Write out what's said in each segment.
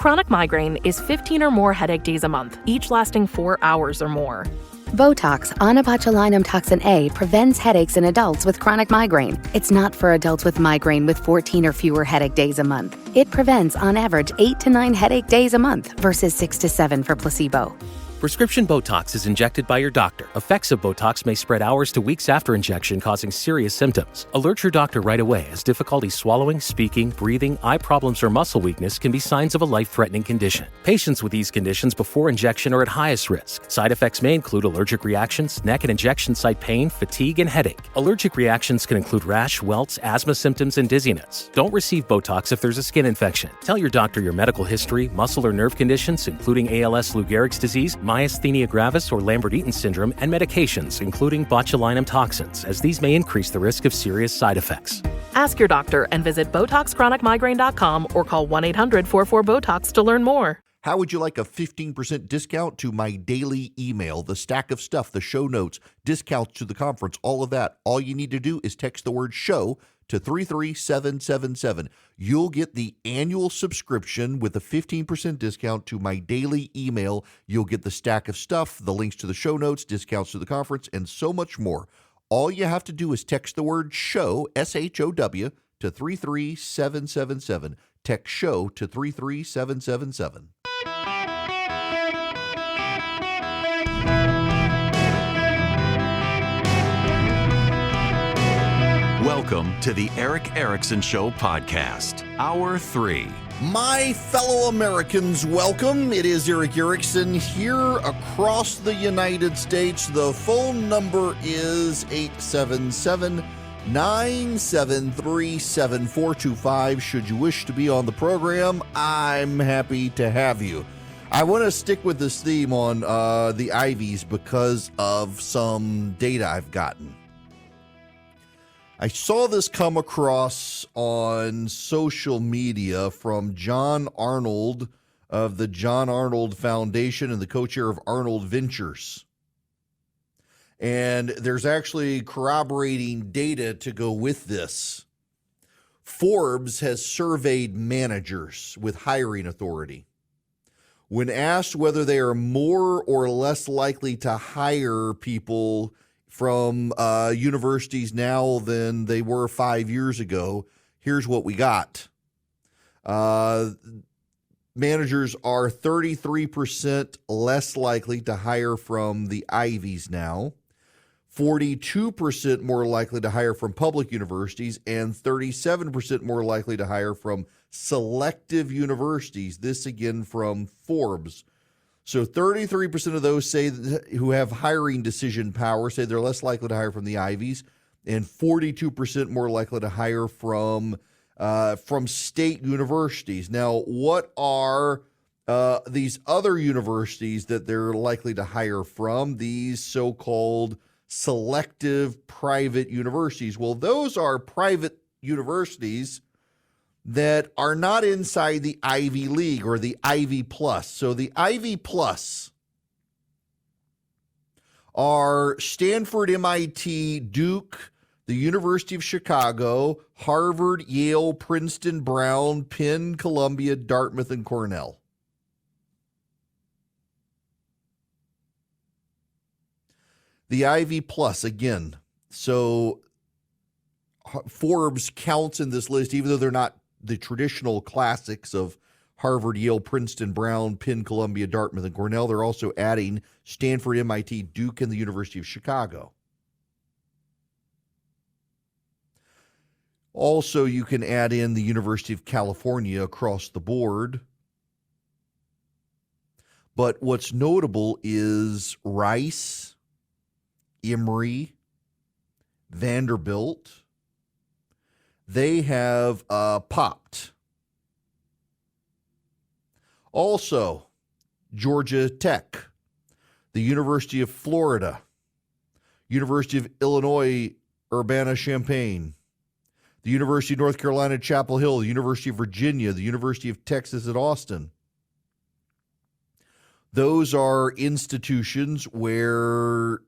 Chronic migraine is 15 or more headache days a month, each lasting 4 hours or more. Botox, onabotulinum toxin A, prevents headaches in adults with chronic migraine. It's not for adults with migraine with 14 or fewer headache days a month. It prevents, on average, 8 to 9 headache days a month versus 6 to 7 for placebo. Prescription Botox is injected by your doctor. Effects of Botox may spread hours to weeks after injection, causing serious symptoms. Alert your doctor right away, as difficulty swallowing, speaking, breathing, eye problems, or muscle weakness can be signs of a life-threatening condition. Patients with these conditions before injection are at highest risk. Side effects may include allergic reactions, neck and injection site pain, fatigue, and headache. Allergic reactions can include rash, welts, asthma symptoms, and dizziness. Don't receive Botox if there's a skin infection. Tell your doctor your medical history, muscle or nerve conditions, including ALS, Lou Gehrig's disease, myasthenia gravis or Lambert-Eaton syndrome, and medications, including botulinum toxins, as these may increase the risk of serious side effects. Ask your doctor and visit BotoxChronicMigraine.com or call 1-800-44-BOTOX to learn more. How would you like a 15% discount to my daily email, the stack of stuff, the show notes, discounts to the conference, all of that? All you need to do is text the word SHOW to 33777. You'll get the annual subscription with a 15% discount to my daily email. You'll get the stack of stuff, the links to the show notes, discounts to the conference, and so much more. All you have to do is text the word SHOW, S-H-O-W, to 33777. Text SHOW to 33777. Welcome to the Eric Erickson Show podcast, Hour 3. My fellow Americans, welcome. It is Eric Erickson here across the United States. The phone number is 877-973-7425. Should you wish to be on the program, I'm happy to have you. I want to stick with this theme on the Ivies because of some data I've gotten. I saw this come across on social media from John Arnold of the John Arnold Foundation and the co-chair of Arnold Ventures. And there's actually corroborating data to go with this. Forbes has surveyed managers with hiring authority. When asked whether they are more or less likely to hire people from universities now than they were 5 years ago, here's what we got. Managers are 33% less likely to hire from the Ivies now, 42% more likely to hire from public universities, and 37% more likely to hire from selective universities. This again from Forbes. So 33% of those who have hiring decision power say they're less likely to hire from the Ivies, and 42% more likely to hire from state universities. Now, what are these other universities that they're likely to hire from? These so-called selective private universities. Well, those are private universities that are not inside the Ivy League or the Ivy Plus. So the Ivy Plus are Stanford, MIT, Duke, the University of Chicago, Harvard, Yale, Princeton, Brown, Penn, Columbia, Dartmouth, and Cornell. The Ivy Plus, again, so Forbes counts in this list, even though they're not the traditional classics of Harvard, Yale, Princeton, Brown, Penn, Columbia, Dartmouth, and Cornell. They're also adding Stanford, MIT, Duke, and the University of Chicago. Also, you can add in the University of California across the board. But what's notable is Rice, Emory, Vanderbilt. They have popped. Also, Georgia Tech, the University of Florida, University of Illinois, Urbana-Champaign, the University of North Carolina, Chapel Hill, the University of Virginia, the University of Texas at Austin. Those are institutions where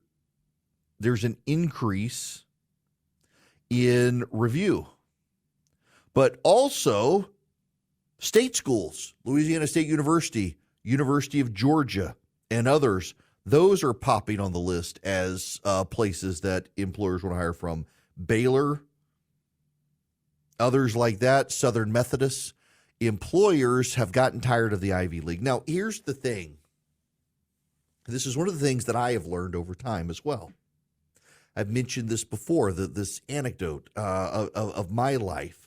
there's an increase in review. But also, State schools, Louisiana State University, University of Georgia, and others, those are popping on the list as places that employers want to hire from. Baylor, others like that, Southern Methodist. Employers have gotten tired of the Ivy League. Now, here's the thing. This is one of the things that I have learned over time as well. I've mentioned this before, this anecdote of my life.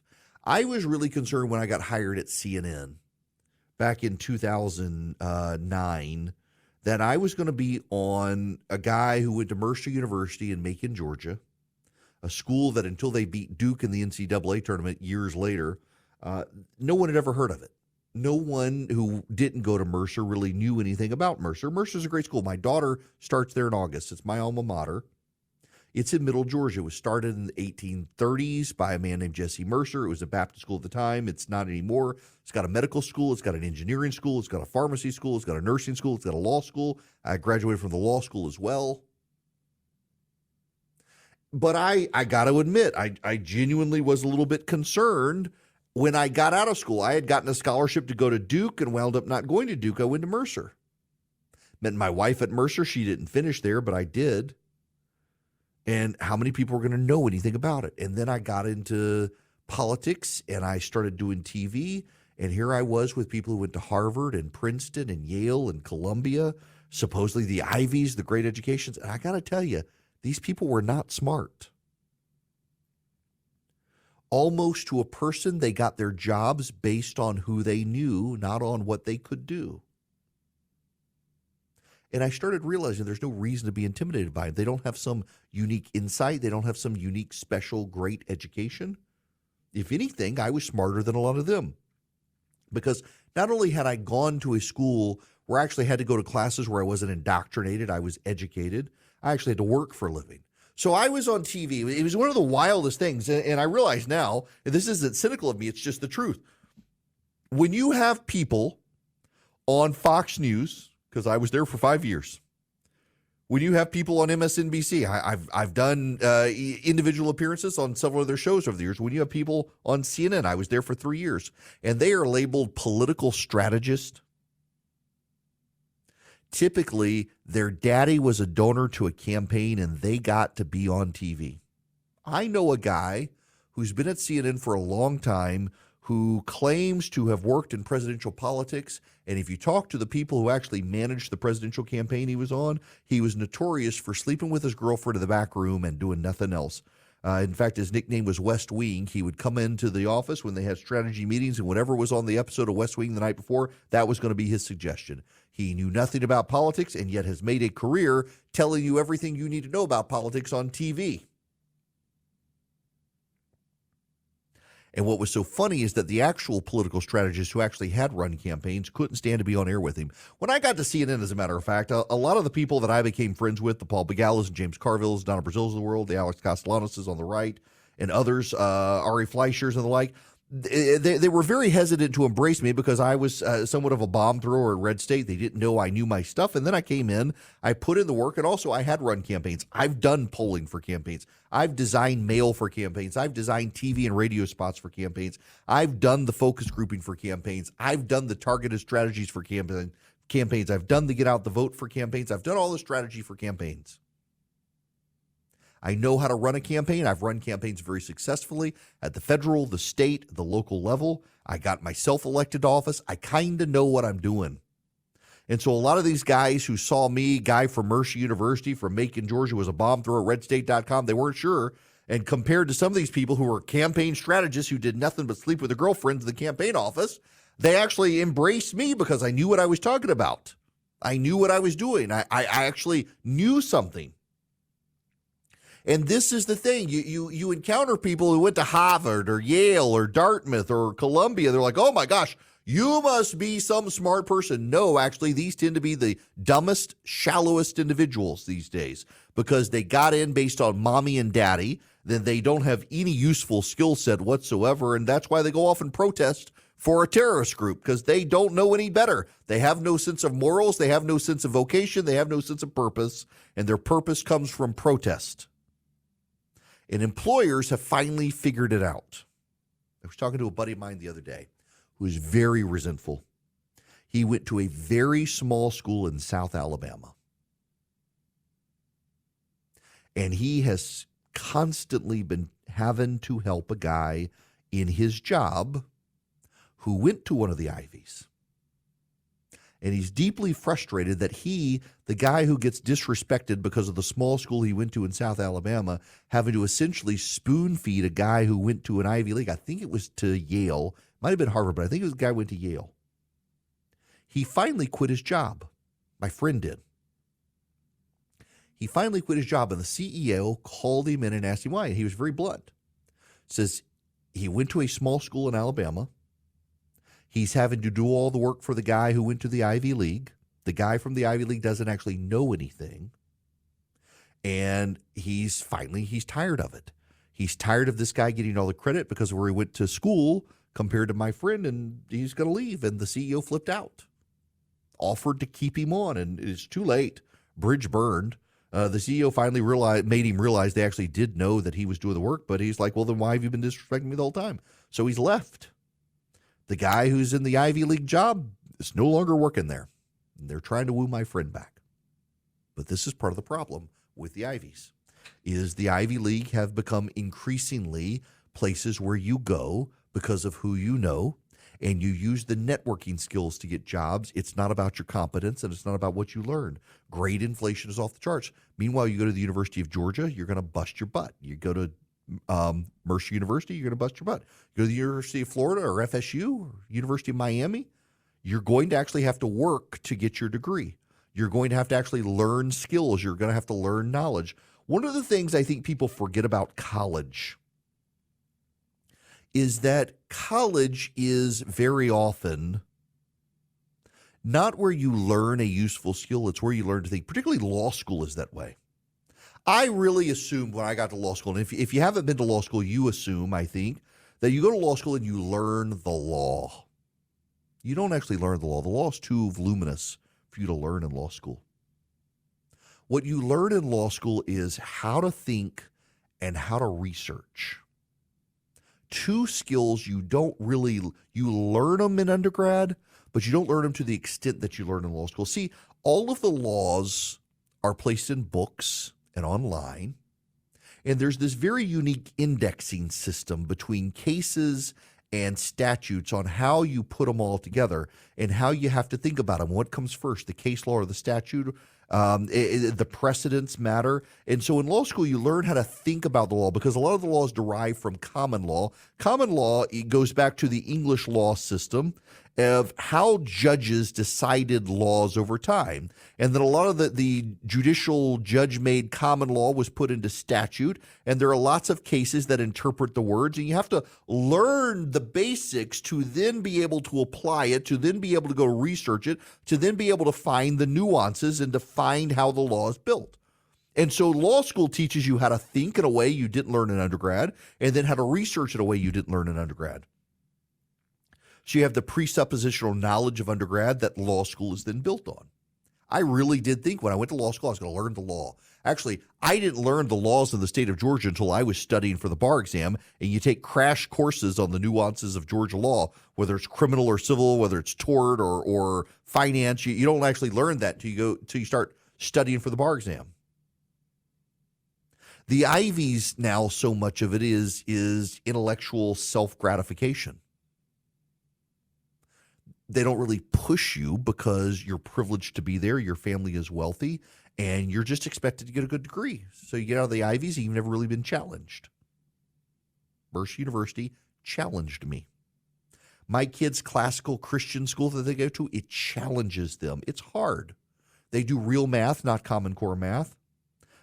I was really concerned when I got hired at CNN back in 2009 that I was going to be on a guy who went to Mercer University in Macon, Georgia, a school that until they beat Duke in the NCAA tournament years later, no one had ever heard of it. No one who didn't go to Mercer really knew anything about Mercer. Mercer's a great school. My daughter starts there in August. It's my alma mater. It's in Middle Georgia. It was started in the 1830s by a man named Jesse Mercer. It was a Baptist school at the time. It's not anymore. It's got a medical school. It's got an engineering school. It's got a pharmacy school. It's got a nursing school. It's got a law school. I graduated from the law school as well. But I got to admit, I genuinely was a little bit concerned when I got out of school. I had gotten a scholarship to go to Duke and wound up not going to Duke. I went to Mercer. Met my wife at Mercer. She didn't finish there, but I did. And how many people were going to know anything about it? And then I got into politics and I started doing TV. And here I was with people who went to Harvard and Princeton and Yale and Columbia, supposedly the Ivies, the great educations. And I got to tell you, these people were not smart. Almost to a person, they got their jobs based on who they knew, not on what they could do. And I started realizing there's no reason to be intimidated by it. They don't have some unique insight. They don't have some unique, special, great education. If anything, I was smarter than a lot of them. Because not only had I gone to a school where I actually had to go to classes where I wasn't indoctrinated, I was educated, I actually had to work for a living. So I was on TV. It was one of the wildest things. And I realize now, and this isn't cynical of me, it's just the truth. When you have people on Fox News, because I was there for 5 years, when you have people on MSNBC, I've done individual appearances on several of their shows over the years. When you have people on CNN, I was there for 3 years, and they are labeled political strategists. Typically, their daddy was a donor to a campaign and they got to be on TV. I know a guy who's been at CNN for a long time who claims to have worked in presidential politics. And if you talk to the people who actually managed the presidential campaign he was on, he was notorious for sleeping with his girlfriend in the back room and doing nothing else. In fact, his nickname was West Wing. He would come into the office when they had strategy meetings, and whatever was on the episode of West Wing the night before, that was going to be his suggestion. He knew nothing about politics and yet has made a career telling you everything you need to know about politics on TV. And what was so funny is that the actual political strategists who actually had run campaigns couldn't stand to be on air with him. When I got to CNN, as a matter of fact, a lot of the people that I became friends with, the Paul Begalas and James Carvilles, Donna Brazils of the world, the Alex Castellanos on the right, and others, Ari Fleischers and the like, they were very hesitant to embrace me because I was somewhat of a bomb thrower at Red State. They didn't know I knew my stuff. And then I came in, I put in the work, and also I had run campaigns. I've done polling for campaigns. I've designed mail for campaigns. I've designed TV and radio spots for campaigns. I've done the focus grouping for campaigns. I've done the targeted strategies for campaigns. I've done the get out the vote for campaigns. I've done all the strategy for campaigns. I know how to run a campaign. I've run campaigns very successfully at the federal, the state, the local level. I got myself elected to office. I kind of know what I'm doing. And so a lot of these guys who saw me, guy from Mercer University from Macon, Georgia, was a bomb thrower at redstate.com, they weren't sure. And compared to some of these people who were campaign strategists who did nothing but sleep with their girlfriends in the campaign office, they actually embraced me because I knew what I was talking about. I knew what I was doing. I actually knew something. And this is the thing. You encounter people who went to Harvard or Yale or Dartmouth or Columbia. They're like, oh, my gosh, you must be some smart person. No, actually, these tend to be the dumbest, shallowest individuals these days because they got in based on mommy and daddy. Then they don't have any useful skill set whatsoever. And that's why they go off and protest for a terrorist group because they don't know any better. They have no sense of morals. They have no sense of vocation. They have no sense of purpose. And their purpose comes from protest. And employers have finally figured it out. I was talking to a buddy of mine the other day who is very resentful. He went to a very small school in South Alabama. And he has constantly been having to help a guy in his job who went to one of the Ivies. And he's deeply frustrated that he, the guy who gets disrespected because of the small school he went to in South Alabama, having to essentially spoon feed a guy who went to an Ivy League. I think it was to Yale. Might have been Harvard, but I think it was a guy who went to Yale. He finally quit his job. My friend did. He finally quit his job, and the CEO called him in and asked him why. And he was very blunt. Says he went to a small school in Alabama. He's having to do all the work for the guy who went to the Ivy League. The guy from the Ivy League doesn't actually know anything. And he's tired of it. He's tired of this guy getting all the credit because of where he went to school compared to my friend, and he's going to leave. And the CEO flipped out, offered to keep him on, and it's too late. Bridge burned. The CEO finally made him realize they actually did know that he was doing the work, but he's like, well, then why have you been disrespecting me the whole time? So he's left. The guy who's in the Ivy League job is no longer working there. And they're trying to woo my friend back. But this is part of the problem with the Ivies, is the Ivy League have become increasingly places where you go because of who you know, and you use the networking skills to get jobs. It's not about your competence, and it's not about what you learned. Grade inflation is off the charts. Meanwhile, you go to the University of Georgia, you're going to bust your butt. You go to Mercer University, you're going to bust your butt. You go to the University of Florida or FSU or University of Miami, you're going to actually have to work to get your degree. You're going to have to actually learn skills. You're going to have to learn knowledge. One of the things I think people forget about college is that college is very often not where you learn a useful skill. It's where you learn to think. Particularly law school is that way. I really assumed when I got to law school, and if you haven't been to law school, you assume, I think, that you go to law school and you learn the law. You don't actually learn the law. The law is too voluminous for you to learn in law school. What you learn in law school is how to think and how to research. Two skills you learn them in undergrad, but you don't learn them to the extent that you learn in law school. See, all of the laws are placed in books and online, and there's this very unique indexing system between cases and statutes on how you put them all together and how you have to think about them. What comes first, the case law or the statute? The precedents matter. And so in law school, you learn how to think about the law because a lot of the laws derive from common law. Common law, it goes back to the English law system of how judges decided laws over time. And then a lot of the judicial judge-made common law was put into statute, and there are lots of cases that interpret the words, and you have to learn the basics to then be able to apply it, to then be able to go research it, to then be able to find the nuances and to find how the law is built. And so law school teaches you how to think in a way you didn't learn in undergrad, and then how to research in a way you didn't learn in undergrad. So you have the presuppositional knowledge of undergrad that law school is then built on. I really did think when I went to law school I was going to learn the law. Actually, I didn't learn the laws in the state of Georgia until I was studying for the bar exam, and you take crash courses on the nuances of Georgia law, whether it's criminal or civil, whether it's tort or finance. You don't actually learn that till you start studying for the bar exam. The Ivies now, so much of it is intellectual self-gratification. They don't really push you because you're privileged to be there, your family is wealthy, and you're just expected to get a good degree. So you get out of the Ivies and you've never really been challenged. Mercer University challenged me. My kids' classical Christian school that they go to, it challenges them. It's hard. They do real math, not Common Core math.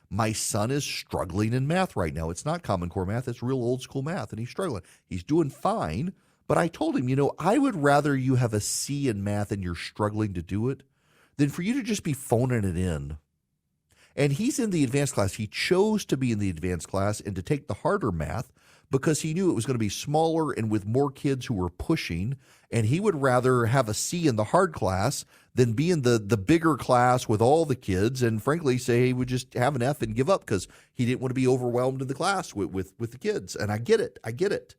My son is struggling in math right now. It's not Common Core math. It's real old school math, and he's struggling. He's doing fine. But I told him, I would rather you have a C in math and you're struggling to do it than for you to just be phoning it in. And he's in the advanced class. He chose to be in the advanced class and to take the harder math because he knew it was going to be smaller and with more kids who were pushing. And he would rather have a C in the hard class than be in the bigger class with all the kids. And frankly, say he would just have an F and give up because he didn't want to be overwhelmed in the class with the kids. And I get it.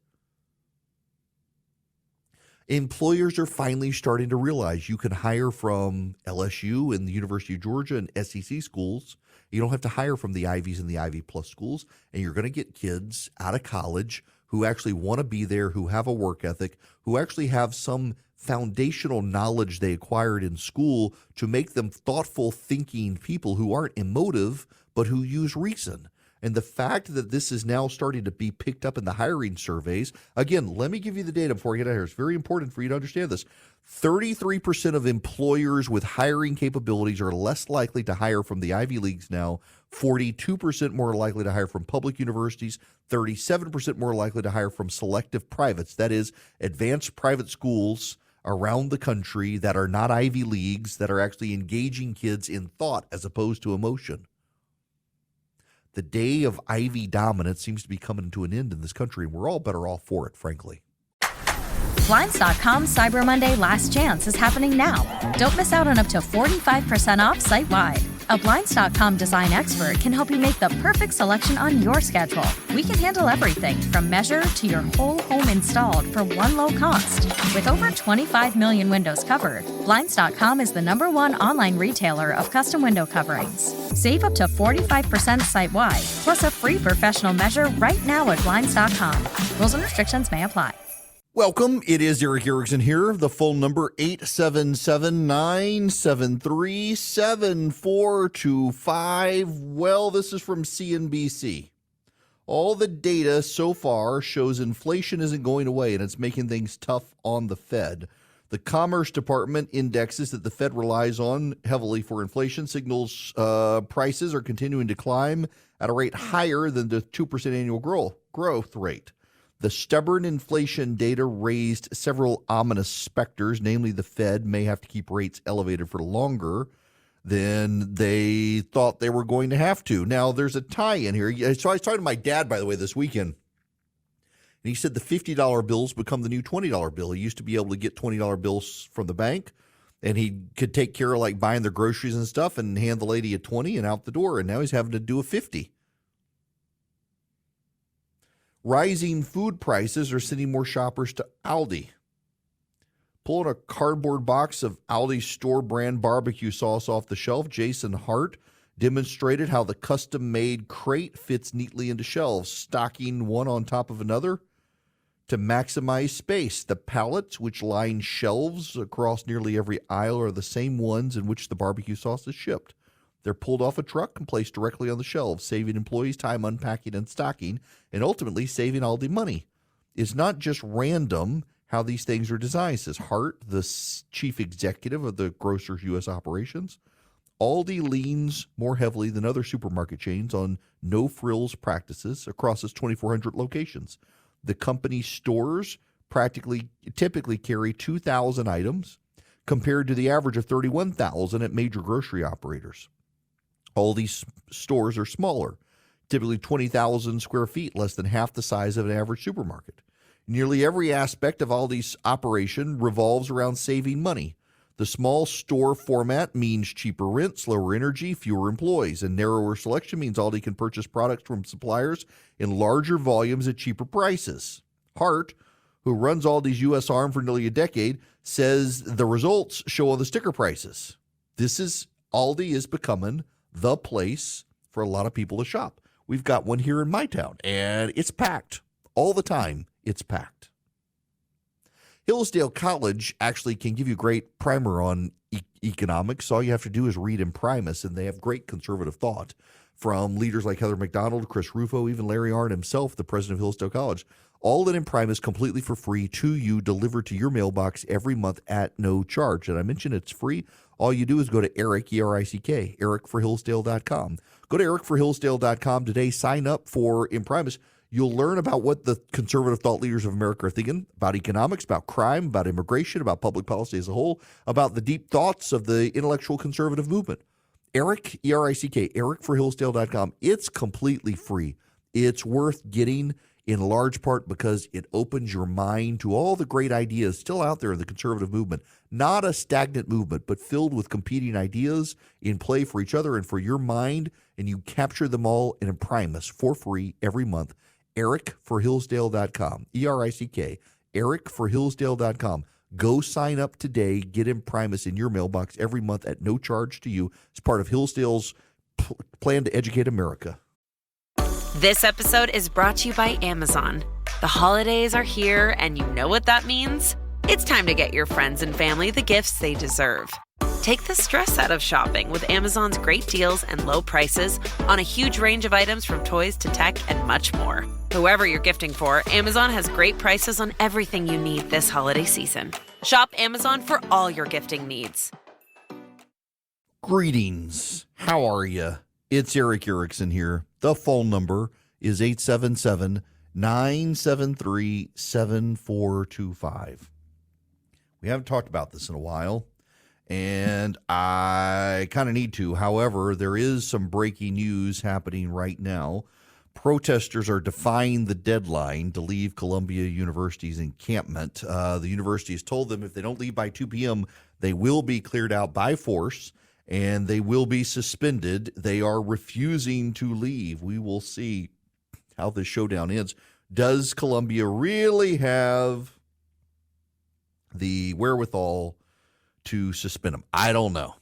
Employers are finally starting to realize you can hire from LSU and the University of Georgia and SEC schools. You don't have to hire from the Ivies and the Ivy Plus schools, and you're going to get kids out of college who actually want to be there, who have a work ethic, who actually have some foundational knowledge they acquired in school to make them thoughtful, thinking people who aren't emotive, but who use reason. And the fact that this is now starting to be picked up in the hiring surveys, again, let me give you the data before I get out of here. It's very important for you to understand this. 33% of employers with hiring capabilities are less likely to hire from the Ivy Leagues now, 42% more likely to hire from public universities, 37% more likely to hire from selective privates, that is, advanced private schools around the country that are not Ivy Leagues, that are actually engaging kids in thought as opposed to emotion. The day of Ivy dominance seems to be coming to an end in this country, and we're all better off for it, frankly. Blinds.com Cyber Monday Last Chance is happening now. Don't miss out on up to 45% off site-wide. A Blinds.com design expert can help you make the perfect selection on your schedule. We can handle everything from measure to your whole home installed for one low cost. With over 25 million windows covered, Blinds.com is the #1 online retailer of custom window coverings. Save up to 45% site-wide, plus a free professional measure right now at Blinds.com. Rules and restrictions may apply. Welcome. It is Eric Erickson here. The phone number 877-973-7425. Well, this is from CNBC. All the data so far shows inflation isn't going away, and it's making things tough on the Fed. The Commerce Department indexes that the Fed relies on heavily for inflation signals prices are continuing to climb at a rate higher than the 2% annual growth rate. The stubborn inflation data raised several ominous specters, namely the Fed may have to keep rates elevated for longer than they thought they were going to have to. Now, there's a tie-in here. So I was talking to my dad, by the way, this weekend, and he said the $50 bills become the new $20 bill. He used to be able to get $20 bills from the bank, and he could take care of like buying their groceries and stuff and hand the lady a 20 and out the door, and now he's having to do a 50. Rising food prices are sending more shoppers to Aldi. Pulling a cardboard box of Aldi's store brand barbecue sauce off the shelf, Jason Hart demonstrated how the custom-made crate fits neatly into shelves, stocking one on top of another to maximize space. The pallets, which line shelves across nearly every aisle, are the same ones in which the barbecue sauce is shipped. They're pulled off a truck and placed directly on the shelves, saving employees time unpacking and stocking, and ultimately saving Aldi money. It's not just random how these things are designed, says Hart, the chief executive of the grocer's U.S. operations. Aldi leans more heavily than other supermarket chains on no-frills practices across its 2,400 locations. The company's stores typically carry 2,000 items compared to the average of 31,000 at major grocery operators. All these stores are smaller, typically 20,000 square feet, less than half the size of an average supermarket. Nearly every aspect of Aldi's operation revolves around saving money. The small store format means cheaper rent, lower energy, fewer employees, and narrower selection means Aldi can purchase products from suppliers in larger volumes at cheaper prices. Hart, who runs Aldi's U.S. arm for nearly a decade, says the results show on the sticker prices. Aldi is becoming the place for a lot of people to shop. We've got one here in my town, and it's packed. All the time, it's packed. Hillsdale College actually can give you a great primer on economics. All you have to do is read Imprimis, and they have great conservative thought from leaders like Heather McDonald, Chris Rufo, even Larry Arnn himself, the president of Hillsdale College. All in Imprimis completely for free to you, delivered to your mailbox every month at no charge. And I mentioned it's free. All you do is go to Eric, E-R-I-C-K, ericforhillsdale.com. Go to ericforhillsdale.com today. Sign up for Imprimis. You'll learn about what the conservative thought leaders of America are thinking about economics, about crime, about immigration, about public policy as a whole, about the deep thoughts of the intellectual conservative movement. Eric, E-R-I-C-K, ericforhillsdale.com. It's completely free. It's worth getting in large part because it opens your mind to all the great ideas still out there in the conservative movement. Not a stagnant movement, but filled with competing ideas in play for each other and for your mind, and you capture them all in Imprimis for free every month. ericforhillsdale.com, E-R-I-C-K, ericforhillsdale.com. Go sign up today. Get Imprimis in your mailbox every month at no charge to you. It's part of Hillsdale's plan to educate America. This episode is brought to you by Amazon. The holidays are here, and you know what that means. It's time to get your friends and family the gifts they deserve. Take the stress out of shopping with Amazon's great deals and low prices on a huge range of items from toys to tech and much more. Whoever you're gifting for, Amazon has great prices on everything you need this holiday season. Shop Amazon for all your gifting needs. Greetings. How are you? It's Eric Erickson here. The phone number is 877-973-7425. We haven't talked about this in a while, and I kind of need to. However, there is some breaking news happening right now. Protesters are defying the deadline to leave Columbia University's encampment. The university has told them if they don't leave by 2 p.m., they will be cleared out by force, and they will be suspended. They are refusing to leave. We will see how this showdown ends. Does Columbia really have the wherewithal to suspend them? I don't know.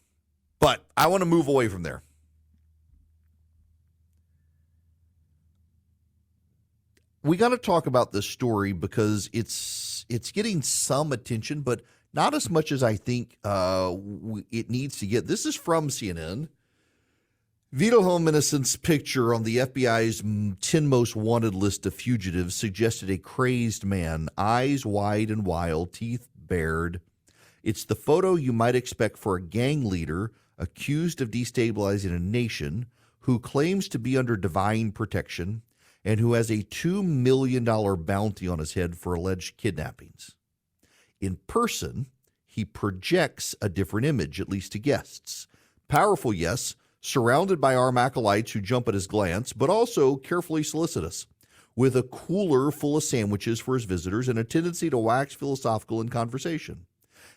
But I want to move away from there. We got to talk about this story because it's getting some attention, but not as much as I think it needs to get. This is from CNN. Wilhelm Innocent's picture on the FBI's 10 most wanted list of fugitives suggested a crazed man, eyes wide and wild, teeth bared. It's the photo you might expect for a gang leader accused of destabilizing a nation who claims to be under divine protection and who has a $2 million bounty on his head for alleged kidnappings. In person, he projects a different image, at least to guests. Powerful, yes, surrounded by armed acolytes who jump at his glance, but also carefully solicitous, with a cooler full of sandwiches for his visitors and a tendency to wax philosophical in conversation.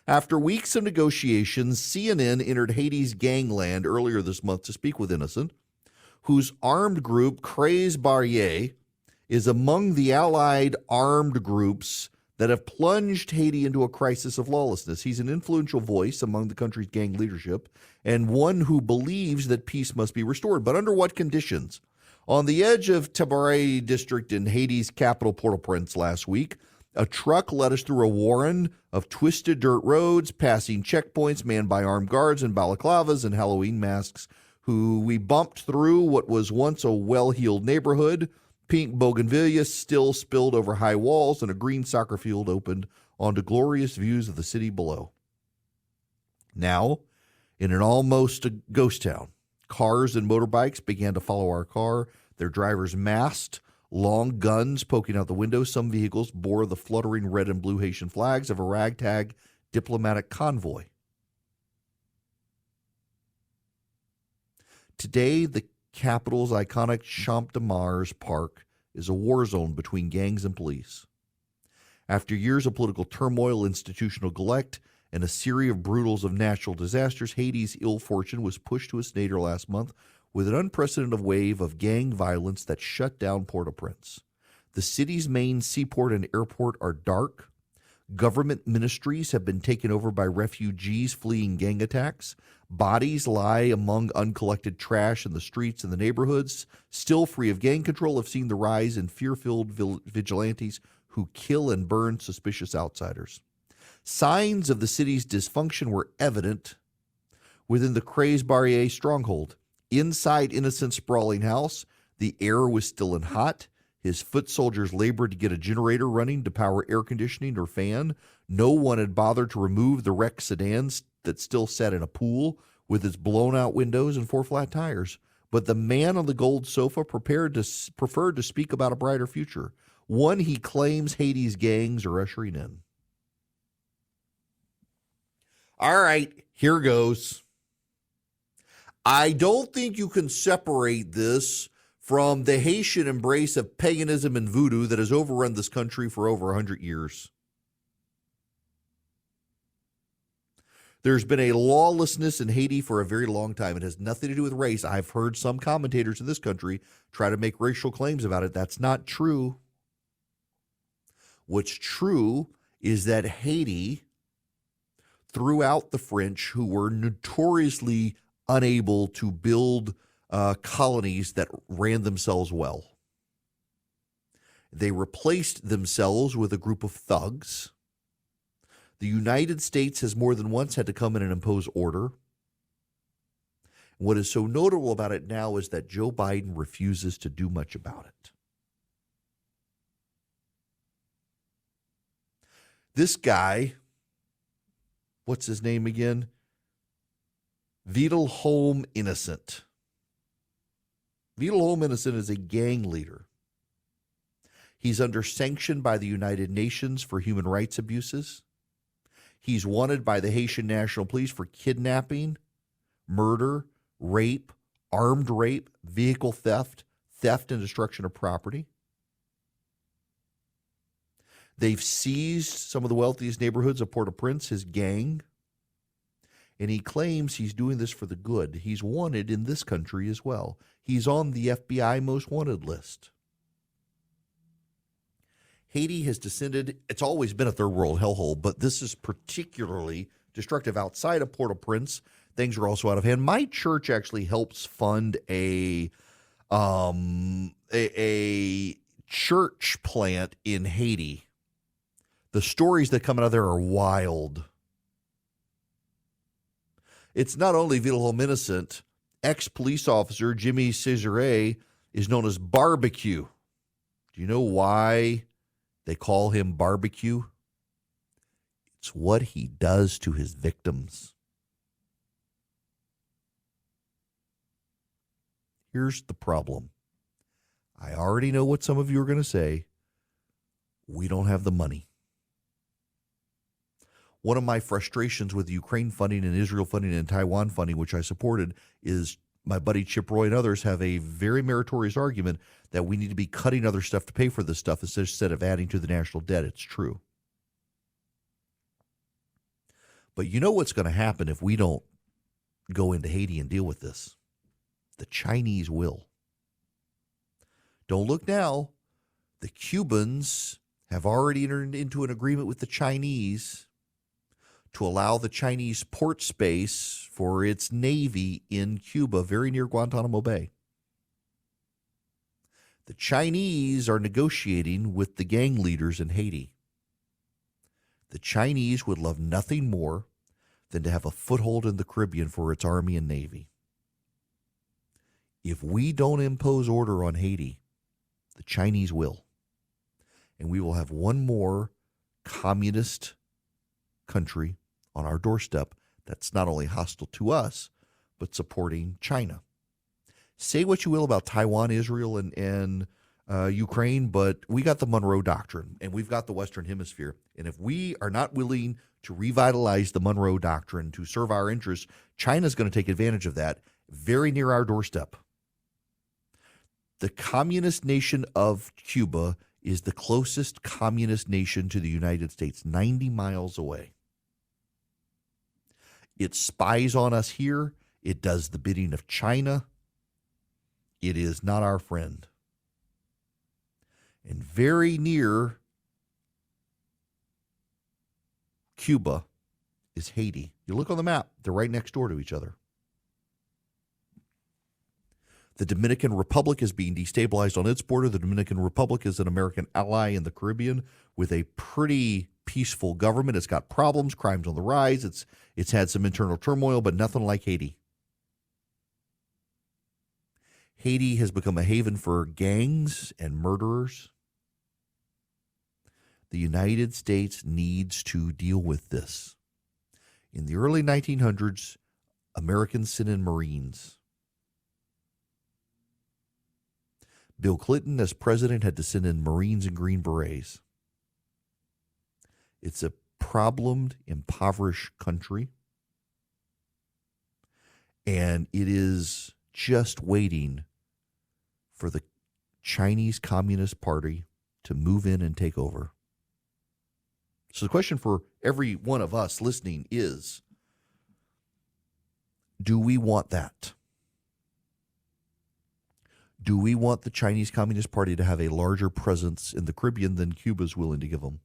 After weeks of negotiations, CNN entered Haiti's gangland earlier this month to speak with Innocent, whose armed group, Crez Barrier, is among the allied armed groups that have plunged Haiti into a crisis of lawlessness. He's an influential voice among the country's gang leadership and one who believes that peace must be restored. But under what conditions? On the edge of Tabaret district in Haiti's capital, Port-au-Prince, last week, a truck led us through a warren of twisted dirt roads, passing checkpoints manned by armed guards in balaclavas and Halloween masks, who we bumped through what was once a well-heeled neighborhood. Pink bougainvillea still spilled over high walls, and a green soccer field opened onto glorious views of the city below. Now, in an almost ghost town, cars and motorbikes began to follow our car, their drivers masked, long guns poking out the windows. Some vehicles bore the fluttering red and blue Haitian flags of a ragtag diplomatic convoy. Today, the capital's iconic Champ de Mars Park is a war zone between gangs and police. After years of political turmoil, institutional neglect, and a series of brutals of natural disasters, Haiti's ill fortune was pushed to its nadir last month with an unprecedented wave of gang violence that shut down Port-au-Prince. The city's main seaport and airport are dark. Government ministries have been taken over by refugees fleeing gang attacks. Bodies lie among uncollected trash in the streets and the neighborhoods. Still free of gang control, have seen the rise in fear-filled vigilantes who kill and burn suspicious outsiders. Signs of the city's dysfunction were evident within the Crez Barrier stronghold. Inside Innocent's sprawling house, the air was still and hot. His foot soldiers labored to get a generator running to power air conditioning or fan. No one had bothered to remove the wrecked sedans that still sat in a pool with its blown-out windows and 4 flat tires. But the man on the gold sofa preferred to speak about a brighter future, one he claims Haiti's gangs are ushering in. All right, here goes. I don't think you can separate this from the Haitian embrace of paganism and voodoo that has overrun this country for over 100 years. There's been a lawlessness in Haiti for a very long time. It has nothing to do with race. I've heard some commentators in this country try to make racial claims about it. That's not true. What's true is that Haiti threw out the French, who were notoriously unable to build colonies that ran themselves well. They replaced themselves with a group of thugs. The United States has more than once had to come in and impose order. What is so notable about it now is that Joe Biden refuses to do much about it. This guy, what's his name again? Wiedelholm Innocent. Wiedelholm Innocent is a gang leader. He's under sanction by the United Nations for human rights abuses. He's wanted by the Haitian National Police for kidnapping, murder, rape, armed rape, vehicle theft, theft and destruction of property. They've seized some of the wealthiest neighborhoods of Port-au-Prince, his gang, and he claims he's doing this for the good. He's wanted in this country as well. He's on the FBI most wanted list. Haiti has descended, it's always been a third world hellhole, but this is particularly destructive outside of Port-au-Prince. Things are also out of hand. My church actually helps fund a church plant in Haiti. The stories that come out of there are wild. It's not only Wiedelholm Innocent. Ex-police officer Jimmy Cesare is known as Barbecue. Do you know why they call him Barbecue? It's what he does to his victims. Here's the problem. I already know what some of you are going to say. We don't have the money. One of my frustrations with Ukraine funding and Israel funding and Taiwan funding, which I supported, is my buddy Chip Roy and others have a very meritorious argument that we need to be cutting other stuff to pay for this stuff instead of adding to the national debt. It's true. But you know what's going to happen if we don't go into Haiti and deal with this? The Chinese will. Don't look now. The Cubans have already entered into an agreement with the Chinese to allow the Chinese port space for its navy in Cuba, very near Guantanamo Bay. The Chinese are negotiating with the gang leaders in Haiti. The Chinese would love nothing more than to have a foothold in the Caribbean for its army and navy. If we don't impose order on Haiti, the Chinese will. And we will have one more communist country on our doorstep that's not only hostile to us, but supporting China. Say what you will about Taiwan, Israel, and Ukraine, but we got the Monroe Doctrine, and we've got the Western Hemisphere. And if we are not willing to revitalize the Monroe Doctrine to serve our interests, China's going to take advantage of that very near our doorstep. The communist nation of Cuba is the closest communist nation to the United States, 90 miles away. It spies on us here. It does the bidding of China. It is not our friend. And very near Cuba is Haiti. You look on the map, they're right next door to each other. The Dominican Republic is being destabilized on its border. The Dominican Republic is an American ally in the Caribbean with a pretty peaceful government. It's got problems, crime's on the rise. It's had some internal turmoil, but nothing like Haiti. Haiti has become a haven for gangs and murderers. The United States needs to deal with this. In the early 1900s, Americans sent in Marines. Bill Clinton, as president, had to send in Marines and Green Berets. It's a problemed, impoverished country. And it is just waiting for the Chinese Communist Party to move in and take over. So the question for every one of us listening is, do we want that? Do we want the Chinese Communist Party to have a larger presence in the Caribbean than Cuba's willing to give them?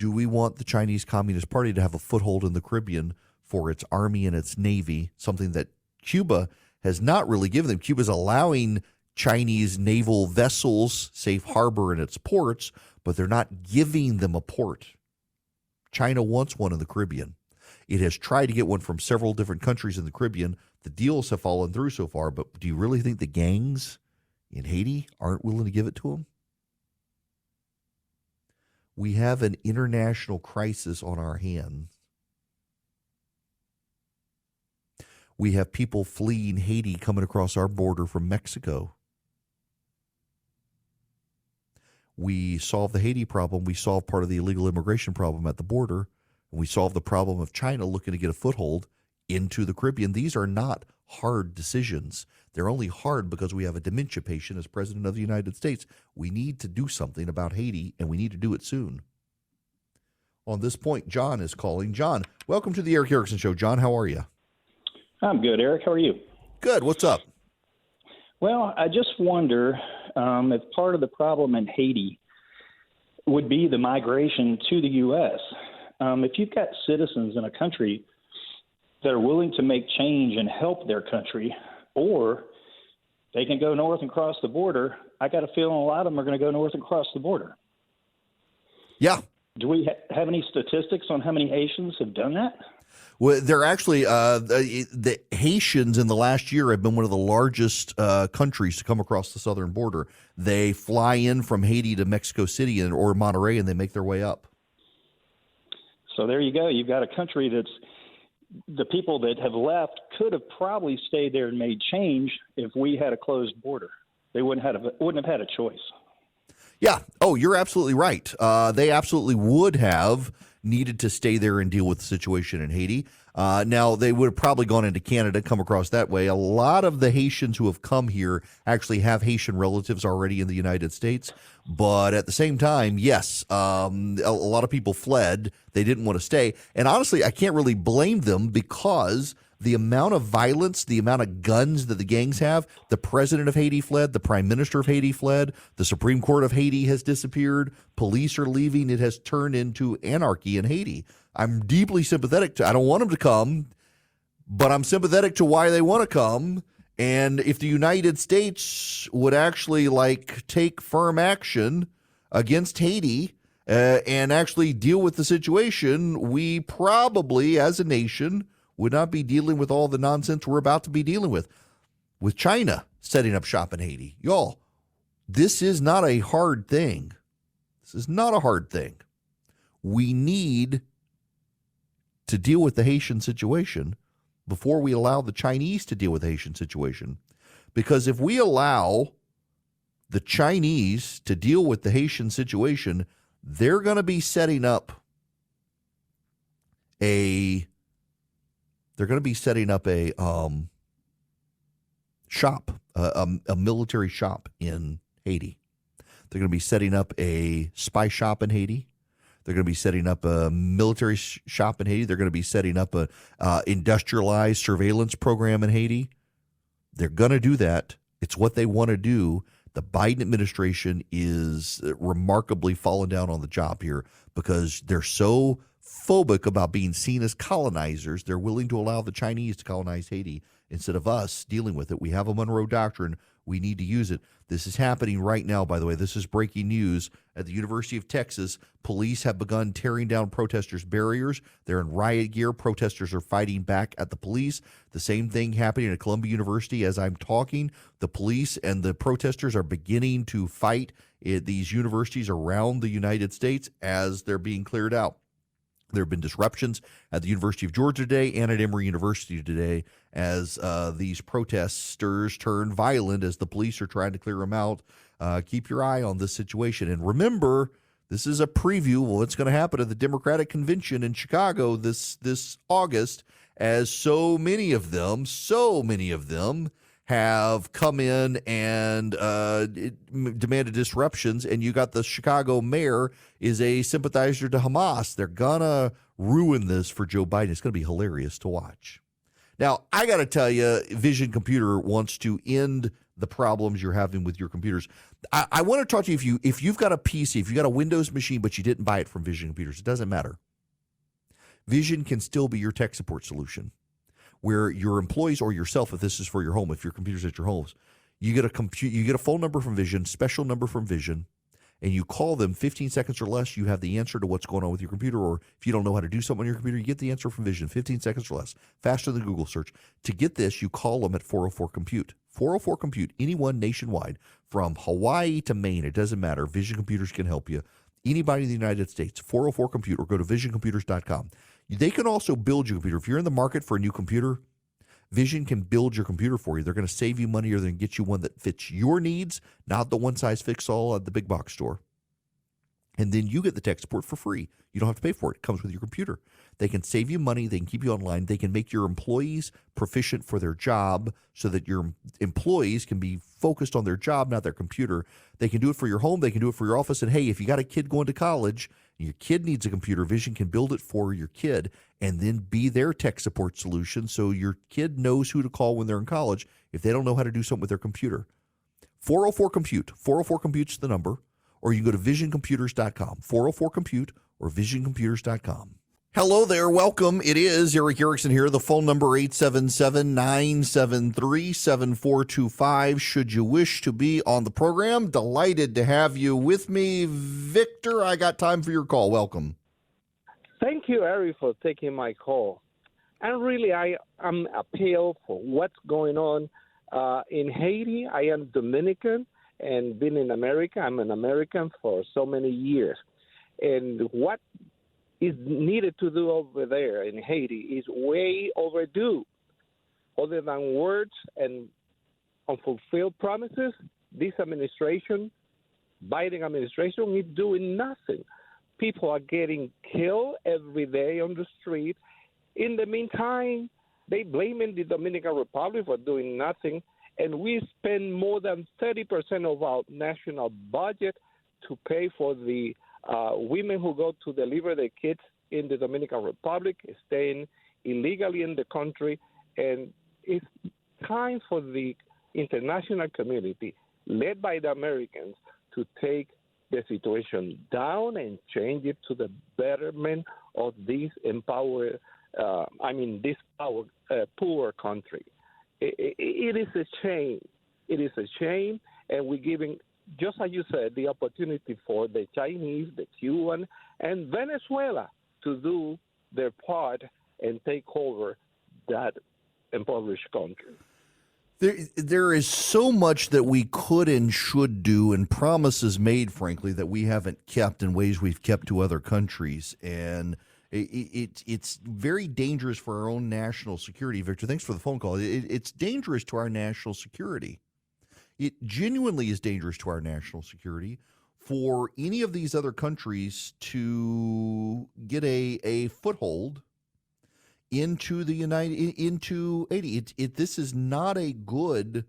Do we want the Chinese Communist Party to have a foothold in the Caribbean for its army and its navy, something that Cuba has not really given them? Cuba's allowing Chinese naval vessels safe harbor in its ports, but they're not giving them a port. China wants one in the Caribbean. It has tried to get one from several different countries in the Caribbean. The deals have fallen through so far, but do you really think the gangs in Haiti aren't willing to give it to them? We have an international crisis on our hands. We have people fleeing Haiti coming across our border from Mexico. We solved the Haiti problem. We solved part of the illegal immigration problem at the border. And we solved the problem of China looking to get a foothold into the Caribbean. These are not hard decisions. They're only hard because we have a dementia patient as president of the United States. We need to do something about Haiti, and we need to do it soon. On this point, John is calling. John, welcome to the Eric Erickson Show. John, how are you? I'm good, Eric. How are you? Good. What's up? Well, I just wonder if part of the problem in Haiti would be the migration to the U.S. If you've got citizens in a country that are willing to make change and help their country, or they can go north and cross the border, I got a feeling a lot of them are going to go north and cross the border. Yeah. Do we have any statistics on how many Haitians have done that? Well, they're actually the Haitians in the last year have been one of the largest countries to come across the southern border. They fly in from Haiti to Mexico City or Monterrey, and they make their way up. So there you go. You've got a country that's the people that have left could have probably stayed there and made change if we had a closed border. They wouldn't have had a choice. Yeah. Oh, you're absolutely right. They absolutely would have needed to stay there and deal with the situation in Haiti. Now, they would have probably gone into Canada, come across that way. A lot of the Haitians who have come here actually have Haitian relatives already in the United States. But at the same time, yes, a lot of people fled. They didn't want to stay. And honestly, I can't really blame them because the amount of violence, the amount of guns that the gangs have, the president of Haiti fled, the prime minister of Haiti fled, the Supreme Court of Haiti has disappeared, police are leaving. It has turned into anarchy in Haiti. I'm deeply sympathetic to, I don't want them to come, but I'm sympathetic to why they want to come. And if the United States would actually take firm action against Haiti and actually deal with the situation, we probably as a nation would not be dealing with all the nonsense we're about to be dealing with China setting up shop in Haiti. Y'all, this is not a hard thing. This is not a hard thing. We need to deal with the Haitian situation before we allow the Chinese to deal with the Haitian situation. Because if we allow the Chinese to deal with the Haitian situation, they're going to be setting up a shop, a military shop in Haiti. They're going to be setting up a spy shop in Haiti. They're going to be setting up a military shop in Haiti. They're going to be setting up a industrialized surveillance program in Haiti. They're going to do that. It's what they want to do. The Biden administration is remarkably fallen down on the job here because they're so phobic about being seen as colonizers. They're willing to allow the Chinese to colonize Haiti instead of us dealing with it. We have a Monroe Doctrine. We need to use it. This is happening right now, by the way. This is breaking news. At the University of Texas, police have begun tearing down protesters' barriers. They're in riot gear. Protesters are fighting back at the police. The same thing happening at Columbia University as I'm talking. The police and the protesters are beginning to fight at these universities around the United States as they're being cleared out. There have been disruptions at the University of Georgia today and at Emory University today as these protesters turn violent as the police are trying to clear them out. Keep your eye on this situation. And remember, this is a preview of what's going to happen at the Democratic Convention in Chicago this August, as so many of them have come in and demanded disruptions, and you got the Chicago mayor is a sympathizer to Hamas. They're going to ruin this for Joe Biden. It's going to be hilarious to watch. Now, I got to tell you, Vision Computer wants to end the problems you're having with your computers. I want to talk to you if you've got a PC, if you've got a Windows machine, but you didn't buy it from Vision Computers, it doesn't matter. Vision can still be your tech support solution, where your employees or yourself, if this is for your home, if your computer's at your homes, you get a phone number from Vision, special number from Vision, and you call them 15 seconds or less, you have the answer to what's going on with your computer. Or if you don't know how to do something on your computer, you get the answer from Vision, 15 seconds or less, faster than Google search. To get this, you call them at 404-COMPUTE. 404-COMPUTE, anyone nationwide, from Hawaii to Maine, it doesn't matter. Vision Computers can help you. Anybody in the United States, 404-COMPUTE, or go to visioncomputers.com. They can also build your computer. If you're in the market for a new computer, Vision can build your computer for you. They're going to save you money, or they're going to get you one that fits your needs, not the one-size-fits-all at the big box store. And then you get the tech support for free. You don't have to pay for it. It comes with your computer. They can save you money. They can keep you online. They can make your employees proficient for their job so that your employees can be focused on their job, not their computer. They can do it for your home. They can do it for your office. And, hey, if you got a kid going to college and your kid needs a computer, Vision can build it for your kid and then be their tech support solution so your kid knows who to call when they're in college if they don't know how to do something with their computer. 404-COMPUTE. 404-COMPUTE's the number. Or you can go to visioncomputers.com, 404-COMPUTE, or visioncomputers.com. Hello there. Welcome. It is Eric Erickson here. The phone number 877-973-7425. Should you wish to be on the program, delighted to have you with me. Victor, I got time for your call. Welcome. Thank you, Eric, for taking my call. And really, I'm appeal for what's going on in Haiti. I am Dominican and been in America. I'm an American for so many years. And what is needed to do over there in Haiti is way overdue. Other than words and unfulfilled promises, this administration, Biden administration, is doing nothing. People are getting killed every day on the street. In the meantime, they blaming the Dominican Republic for doing nothing, and we spend more than 30% of our national budget to pay for the women who go to deliver their kids in the Dominican Republic, staying illegally in the country. And it's time for the international community, led by the Americans, to take the situation down and change it to the betterment of this poor country. It is a shame. It is a shame, and we're giving, just as you said, the opportunity for the Chinese, the Cuban, and Venezuela to do their part and take over that impoverished country. There is so much that we could and should do, and promises made, frankly, that we haven't kept in ways we've kept to other countries. And it's very dangerous for our own national security. Victor, thanks for the phone call. It's dangerous to our national security. It genuinely is dangerous to our national security for any of these other countries to get a foothold into Haiti. This is not a good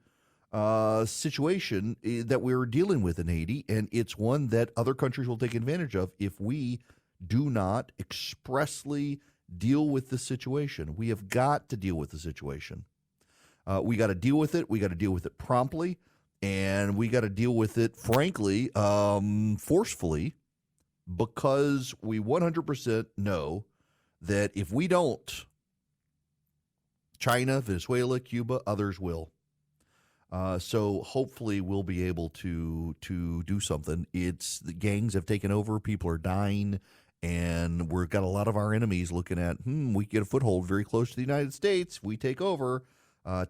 situation that we're dealing with in Haiti, and it's one that other countries will take advantage of if we do not expressly deal with the situation. We have got to deal with the situation. We got to deal with it. We got to deal with it promptly, and we got to deal with it, frankly, forcefully, because we 100% know that if we don't, China, Venezuela, Cuba, others will. So hopefully we'll be able to do something. The gangs have taken over. People are dying. And we've got a lot of our enemies looking at, we get a foothold very close to the United States. We take over.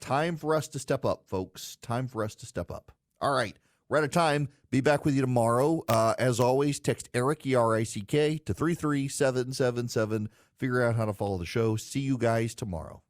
Time for us to step up, folks. Time for us to step up. All right. We're out of time. Be back with you tomorrow. As always, text Eric, ERICK, to 33777. Figure out how to follow the show. See you guys tomorrow.